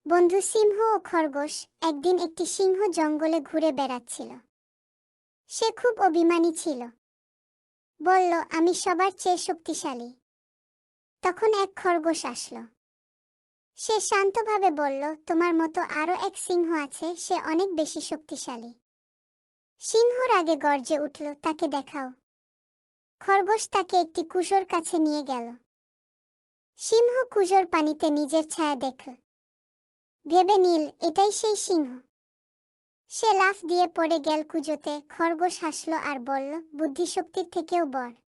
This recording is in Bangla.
বন্ধু সিংহ ও খরগোশ। একদিন একটি সিংহ জঙ্গলে ঘুরে বেড়াচ্ছিল। সে খুব অভিমানী ছিল। বলল, আমি সবার চেয়ে শক্তিশালী। তখন এক খরগোশ আসলো। সে শান্তভাবে বলল, তোমার মতো আরো এক সিংহ আছে, সে অনেক বেশি শক্তিশালী। সিংহ রাগে গর্জে উঠল, তাকে দেখাও। খরগোশ তাকে একটি কুয়োর কাছে নিয়ে গেল। সিংহ কুয়োর পানিতে নিজের ছায়া দেখল। ভেবে নিল, এটাই সেই সিংহ। সে লাফ দিয়ে পড়ে গেল কুজোতে। খরগোশ হাসল আর বলল, বুদ্ধিশক্তির থেকেও বড়।